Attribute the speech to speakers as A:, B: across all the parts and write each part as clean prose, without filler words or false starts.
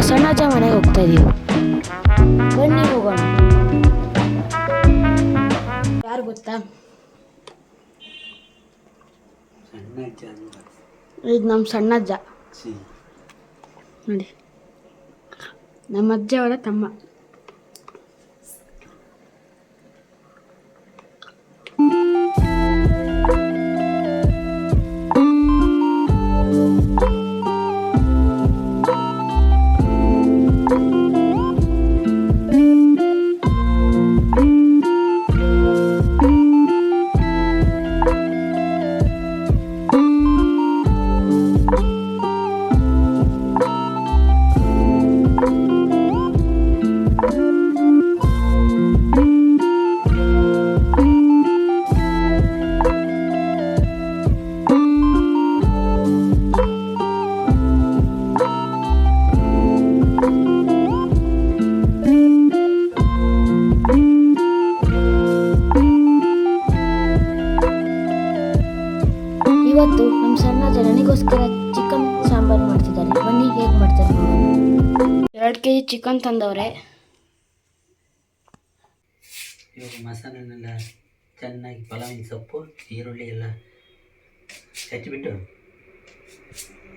A: ಸಣ್ಣಜ್ಜ ಮನೆಗೆ ಹೋಗ್ತಾ ಇದೀವಿ. ಬನ್ನಿ ಹೋಗೋಣ. ಯಾರು ಗೊತ್ತಾ? ಇದು ನಮ್ಮ ಸಣ್ಣಜ್ಜ ನೋಡಿ, ನಮ್ಮ ಅಜ್ಜ ಅವರ ತಮ್ಮ. ಇವತ್ತು ನಮ್ಮ ಸಣ್ಣಜ್ಜ ನನಗೋಸ್ಕರ ಚಿಕನ್ ಸಾಂಬಾರು ಮಾಡ್ತಿದ್ದಾರೆ. ಬನ್ನಿ ಹೇಗೆ ಮಾಡ್ತಾರೆ. 2 kg ಚಿಕನ್ ತಂದವ್ರೆ.
B: ಇವಾಗ ಮಸಾಲೆನೆಲ್ಲ ಚೆನ್ನಾಗಿ ಪಲಾವಿನ ಸೊಪ್ಪು, ಈರುಳ್ಳಿ ಎಲ್ಲ ಹೆಚ್ಚಿಬಿಟ್ಟು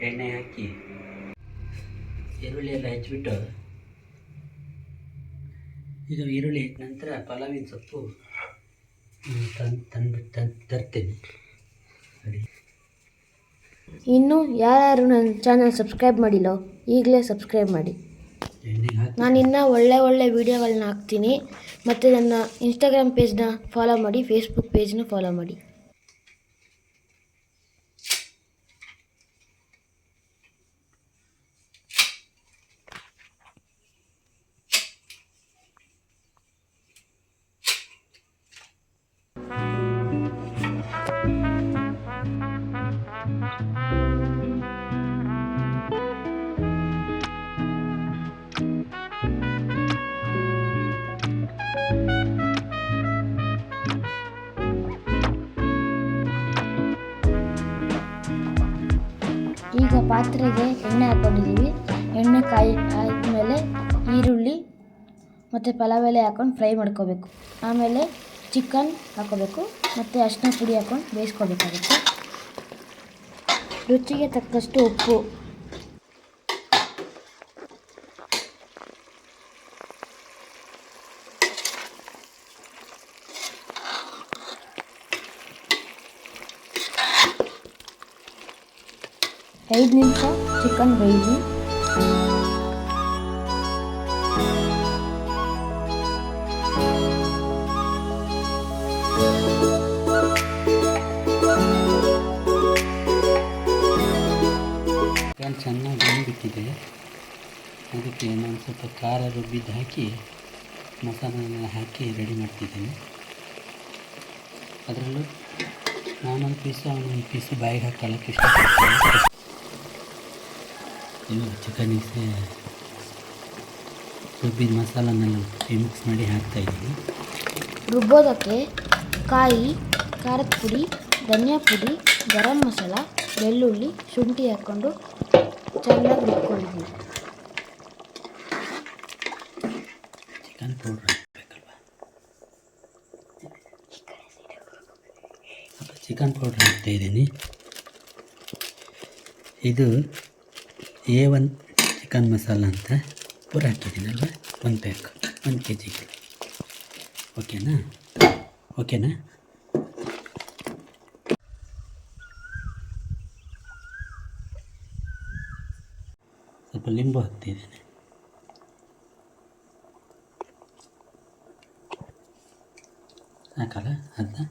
B: ಎಣ್ಣೆ ಹಾಕಿ ಈರುಳ್ಳಿ ಎಲ್ಲ ಹೆಚ್ಚಿಬಿಟ್ಟು ಇದು ಈರುಳ್ಳಿ ಇಟ್ಟ ನಂತರ ಪಲಾವಿನ ಸೊಪ್ಪು ತರ್ತೀನಿ.
A: ಇನ್ನು ಯಾರು ನನ್ನ ಚಾನಲ್ ಸಬ್ಸ್ಕ್ರೈಬ್ ಮಾಡಿಲ್ಲ ಈಗಲೇ ಸಬ್ಸ್ಕ್ರೈಬ್ ಮಾಡಿ. ನಾನು ಇನ್ನೂ ಒಳ್ಳೆ ವೀಡಿಯೋಗಳನ್ನ ಹಾಕ್ತೀನಿ. ಮತ್ತು ನನ್ನ ಇನ್ಸ್ಟಾಗ್ರಾಮ್ ಪೇಜ್ನ ಫಾಲೋ ಮಾಡಿ, ಫೇಸ್ಬುಕ್ ಪೇಜ್ನ ಫಾಲೋ ಮಾಡಿ. ಈಗ ಪಾತ್ರೆಗೆ ಎಣ್ಣೆ ಹಾಕ್ಕೊಂಡಿದ್ದೀವಿ. ಎಣ್ಣೆ ಕಾಯಿ ಆದಮೇಲೆ ಈರುಳ್ಳಿ ಮತ್ತು ಪಲಾವ್ ಎಲೆ ಹಾಕ್ಕೊಂಡು ಫ್ರೈ ಮಾಡ್ಕೋಬೇಕು. ಆಮೇಲೆ ಚಿಕನ್ ಹಾಕ್ಕೋಬೇಕು ಮತ್ತು ಅರಿಶಿನ ಪುಡಿ ಹಾಕ್ಕೊಂಡು ಬೇಯಿಸ್ಕೋಬೇಕಾಗುತ್ತೆ. ರುಚಿಗೆ ತಕ್ಕಷ್ಟು ಉಪ್ಪು, ಐದು ನಿಮಿಷ ಚಿಕನ್ ಬೇಯಿಸಿ.
B: ಚಿಕನ್ ಚೆನ್ನಾಗಿ ಬೆಂದಿಬಿಟ್ಟಿದೆ. ಅದಕ್ಕೆ ನಾನು ಸ್ವಲ್ಪ ಖಾರ ರುಬ್ಬಿದ್ದು ಹಾಕಿ ಮಸಾಲೆನೆಲ್ಲ ಹಾಕಿ ರೆಡಿ ಮಾಡ್ತಿದ್ದೀನಿ. ಅದರಲ್ಲೂ ನಾನೊಂದು ಪೀಸು ಅವನೊಂದು ಪೀಸು ಬಾಯಿಗೆ ಹಾಕೊಳ್ಳೋಕ್ಕೆ ಇಷ್ಟಪಡ್ತೀನಿ. ಇವಾಗ ಚಿಕನಿಗೆ ರುಬ್ಬಿದ ಮಸಾಲನ್ನೆಲ್ಲ ಮಿಕ್ಸ್ ಮಾಡಿ ಹಾಕ್ತಾಯಿದ್ದೀನಿ.
A: ರುಬ್ಬೋದಕ್ಕೆ ಕಾಯಿ, ಖಾರದ ಪುಡಿ, ಧನಿಯಾ ಪುಡಿ, ಗರಂ ಮಸಾಲ, ಬೆಳ್ಳುಳ್ಳಿ, ಶುಂಠಿ ಹಾಕ್ಕೊಂಡು ಚೆನ್ನಾಗಿ ರುಬ್ಕೊಂಡಿದ್ದೀನಿ.
B: ಚಿಕನ್ ಪೌಡ್ರ್ ಹಾಕಬೇಕಲ್ವ, ಚಿಕನ್ ಪೌಡ್ರ್ ಹಾಕ್ತಾಯಿದ್ದೀನಿ. ಇದು A1 ಚಿಕನ್ ಮಸಾಲ ಅಂತ ಪೂರ ಹಾಕಿದ್ದೀನಲ್ವ, 1 ಪ್ಯಾಕ್ 1 kg. ಓಕೆನಾ? ಸ್ವಲ್ಪ ಲಿಂಬು ಹಾಕ್ತಿದ್ದೇನೆ. ಹಾಕಲ್ಲ ಅದನ್ನ.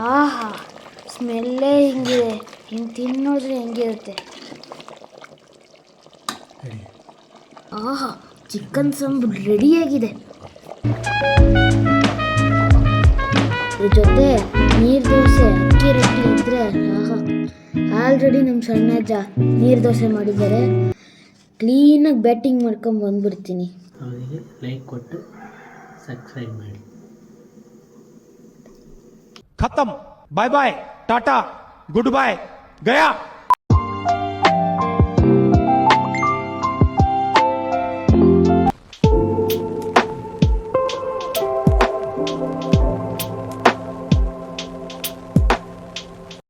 A: ಆಹಾ, ಸ್ಮೆಲ್ಲೇ ಹಿಂಗಿದೆ. ಹಿಂಗೆ ತಿನ್ನೋದ್ರೆ ಹೆಂಗಿರುತ್ತೆ. ಆಹಾ, ಚಿಕನ್ ಸಾಂಬಾರು ರೆಡಿಯಾಗಿದೆ. ಇದ್ರ ಜೊತೆ ನೀರು ದೋಸೆ ಅಕ್ಕಿ ರೊಟ್ಟಿ ಇದ್ದರೆ ಆಹಾ. ಆಲ್ರೆಡಿ ನಮ್ಮ ಸಣ್ಣಜ್ಜ ನೀರು ದೋಸೆ ಮಾಡಿದ್ದಾರೆ. ಕ್ಲೀನಾಗಿ ಬ್ಯಾಟಿಂಗ್ ಮಾಡ್ಕೊಂಡು ಬಂದ್ಬಿಡ್ತೀನಿ.
B: ಅವರಿಗೆ ಲೈಕ್ ಕೊಟ್ಟು ಸಬ್ಸ್ಕ್ರೈಬ್ ಮಾಡಿ.
C: खत्म, bye bye, tata, goodbye, गया.